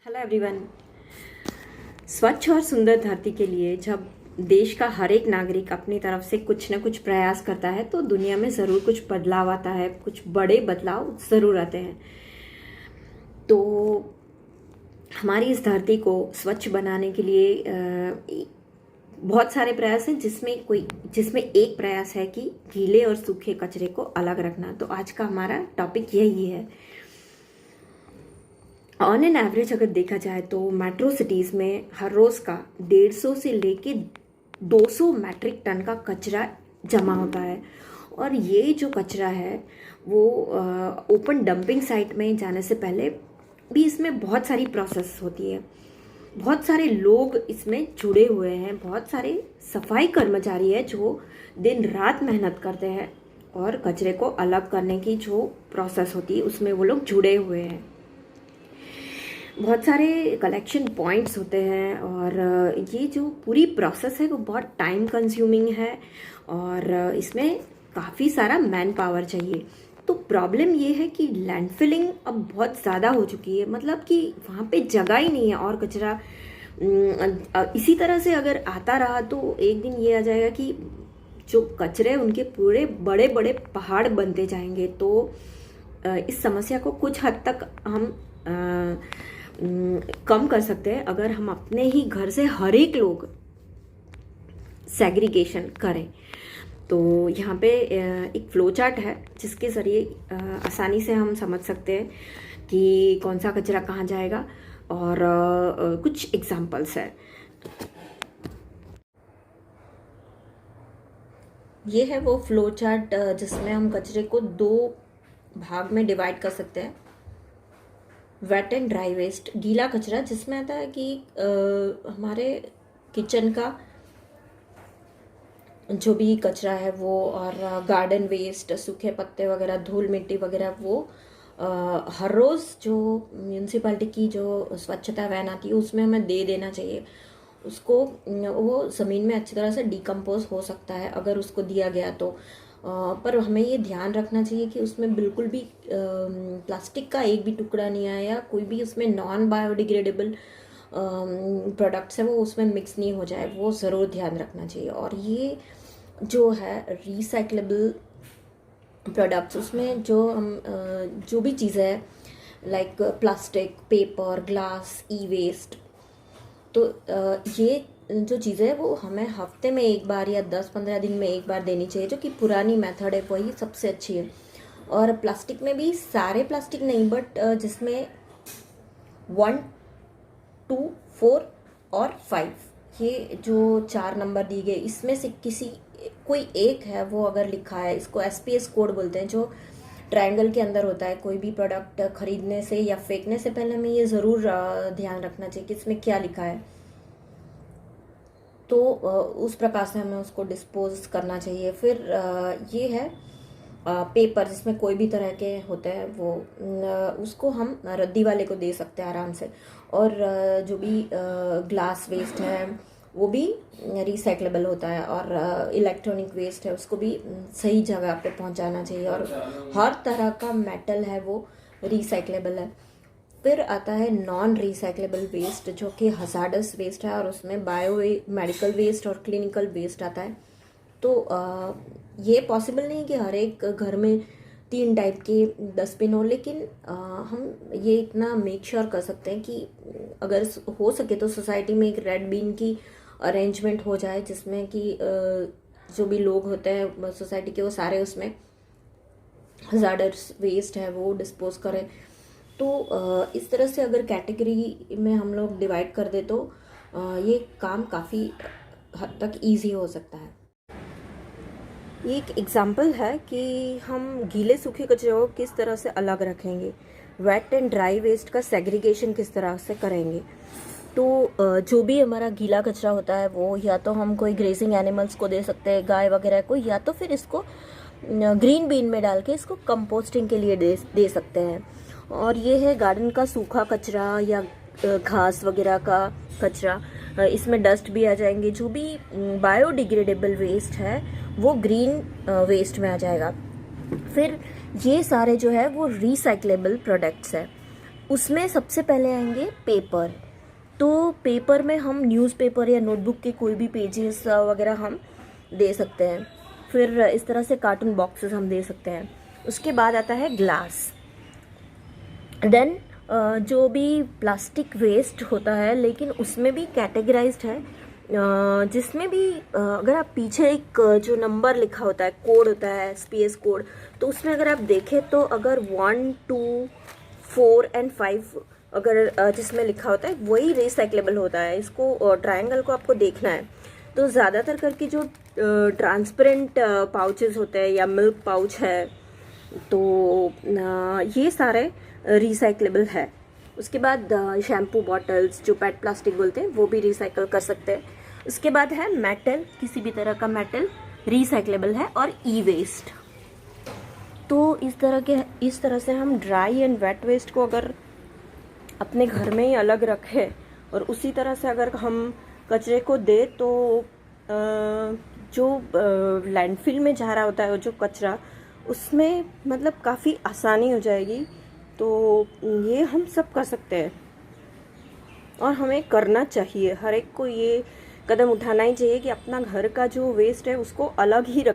Hello everyone. स्वच्छ और सुंदर धरती के लिए जब देश का हर एक नागरिक अपनी तरफ से कुछ न कुछ प्रयास करता है तो दुनिया में ज़रूर कुछ बदलाव आता है, कुछ बड़े बदलाव ज़रूर आते हैं। तो हमारी इस धरती को स्वच्छ बनाने के लिए बहुत सारे प्रयास हैं, जिसमें एक प्रयास है कि गीले और सूखे कचरे को अलग रखना। तो आज का हमारा टॉपिक यही है। ऑन एन एवरेज अगर देखा जाए तो मेट्रो सिटीज़ में हर रोज़ का 150 से लेके 200 मैट्रिक टन का कचरा जमा होता है। और ये जो कचरा है वो ओपन डंपिंग साइट में जाने से पहले भी इसमें बहुत सारी प्रोसेस होती है। बहुत सारे लोग इसमें जुड़े हुए हैं, बहुत सारे सफाई कर्मचारी हैं जो दिन रात मेहनत करते हैं और कचरे को अलग करने की जो प्रोसेस होती है उसमें वो लोग जुड़े हुए हैं। बहुत सारे कलेक्शन पॉइंट्स होते हैं और ये जो पूरी प्रोसेस है वो बहुत टाइम कंज्यूमिंग है और इसमें काफ़ी सारा मैन पावर चाहिए। तो प्रॉब्लम ये है कि लैंडफिलिंग अब बहुत ज़्यादा हो चुकी है, मतलब कि वहाँ पे जगह ही नहीं है और कचरा इसी तरह से अगर आता रहा तो एक दिन ये आ जाएगा कि जो कचरे उनके पूरे बड़े बड़े पहाड़ बनते जाएंगे। तो इस समस्या को कुछ हद तक हम कम कर सकते हैं अगर हम अपने ही घर से हर एक लोग सेग्रीगेशन करें। तो यहाँ पे एक फ्लो चार्ट है जिसके ज़रिए आसानी से हम समझ सकते हैं कि कौन सा कचरा कहाँ जाएगा और कुछ एग्जांपल्स है। ये है वो फ्लो चार्ट जिसमें हम कचरे को 2 भाग में डिवाइड कर सकते हैं। वेट एंड ड्राई वेस्ट, गीला कचरा जिसमें आता है कि हमारे किचन का जो भी कचरा है वो, और गार्डन वेस्ट, सूखे पत्ते वगैरह, धूल मिट्टी वगैरह, वो हर रोज़ जो म्यूनसिपैलिटी की जो स्वच्छता वैन आती है उसमें हमें दे देना चाहिए। उसको वो ज़मीन में अच्छी तरह से डिकम्पोज हो सकता है अगर उसको दिया गया तो। पर हमें ये ध्यान रखना चाहिए कि उसमें बिल्कुल भी प्लास्टिक का एक भी टुकड़ा नहीं आया या कोई भी उसमें नॉन बायोडिग्रेडेबल प्रोडक्ट्स है वो उसमें मिक्स नहीं हो जाए, वो ज़रूर ध्यान रखना चाहिए। और ये जो है रिसाइक्लेबल प्रोडक्ट्स, उसमें जो हम जो भी चीज़ें हैं लाइक प्लास्टिक, पेपर, ग्लास, ई वेस्ट, तो ये जो चीज़ें हैं वो हमें हफ्ते में एक बार या 10-15 दिन में एक बार देनी चाहिए, जो कि पुरानी मेथड है वही सबसे अच्छी है। और प्लास्टिक में भी सारे प्लास्टिक नहीं, बट जिसमें 1, 2, 4 और 5 ये जो 4 नंबर दिए गए इसमें से कोई एक है वो अगर लिखा है, इसको SPS कोड बोलते हैं, जो ट्रायंगल के अंदर होता है। कोई भी प्रोडक्ट खरीदने से या फेंकने से पहले हमें ये ज़रूर ध्यान रखना चाहिए कि इसमें क्या लिखा है, तो उस प्रकार से हमें उसको डिस्पोज करना चाहिए। फिर ये है पेपर, जिसमें कोई भी तरह के होते हैं वो उसको हम रद्दी वाले को दे सकते हैं आराम से। और जो भी ग्लास वेस्ट है वो भी रिसाइक्लेबल होता है, और इलेक्ट्रॉनिक वेस्ट है उसको भी सही जगह पे पहुंचाना चाहिए। और हर तरह का मेटल है वो रिसाइक्लेबल है। फिर आता है नॉन रिसाइक्लेबल वेस्ट, जो कि हजार्डस वेस्ट है, और उसमें बायो मेडिकल वेस्ट और क्लिनिकल वेस्ट आता है। तो ये पॉसिबल नहीं कि हर एक घर में 3 टाइप के डस्टबिन हो, लेकिन हम ये इतना मेक श्योर कर सकते हैं कि अगर हो सके तो सोसाइटी में एक रेड बिन की अरेंजमेंट हो जाए, जिसमें कि जो भी लोग होते हैं सोसाइटी के वो सारे उसमें हजार्डस वेस्ट है वो डिस्पोज करें। तो इस तरह से अगर कैटेगरी में हम लोग डिवाइड कर दे तो ये काम काफ़ी हद तक इजी हो सकता है। ये एक एग्जाम्पल है कि हम गीले सूखे कचरे को किस तरह से अलग रखेंगे, वेट एंड ड्राई वेस्ट का सेग्रीगेशन किस तरह से करेंगे। तो जो भी हमारा गीला कचरा होता है वो या तो हम कोई ग्रेजिंग एनिमल्स को दे सकते हैं, गाय वगैरह को, या तो फिर इसको ग्रीन बीन में डाल के इसको कंपोस्टिंग के लिए दे सकते हैं। और ये है गार्डन का सूखा कचरा या घास वगैरह का कचरा, इसमें डस्ट भी आ जाएंगे। जो भी बायोडिग्रेडेबल वेस्ट है वो ग्रीन वेस्ट में आ जाएगा। फिर ये सारे जो है वो रिसाइक्लेबल प्रोडक्ट्स है। उसमें सबसे पहले आएंगे पेपर। तो पेपर में हम न्यूज़पेपर या नोटबुक के कोई भी पेजेस वगैरह हम दे सकते हैं। फिर इस तरह से कार्टून बॉक्सेस हम दे सकते हैं। उसके बाद आता है ग्लास। देन जो भी प्लास्टिक वेस्ट होता है, लेकिन उसमें भी कैटेगराइज्ड है, जिसमें भी अगर आप पीछे एक जो नंबर लिखा होता है, कोड होता है, स्पेस कोड, तो उसमें अगर आप देखें तो अगर 1, 2, 4 एंड 5 अगर जिसमें लिखा होता है वही रिसाइक्लेबल होता है। इसको ट्रायंगल को आपको देखना है। तो ज़्यादातर करके जो ट्रांसपेरेंट पाउचेस होते हैं या मिल्क पाउच है, तो ये सारे रिसाइक्लेबल है। उसके बाद शैम्पू बॉटल्स, जो पेट प्लास्टिक बोलते हैं, वो भी रिसाइकल कर सकते हैं। उसके बाद है मेटल, किसी भी तरह का मेटल रिसाइक्लेबल है, और ई वेस्ट। तो इस तरह से हम ड्राई एंड वेट वेस्ट को अगर अपने घर में ही अलग रखें और उसी तरह से अगर हम कचरे को दे, तो जो लैंडफिल में जा रहा होता है, जो कचरा, उसमें मतलब काफ़ी आसानी हो जाएगी। तो ये हम सब कर सकते हैं और हमें करना चाहिए। हर एक को ये कदम उठाना ही चाहिए कि अपना घर का जो वेस्ट है उसको अलग ही रख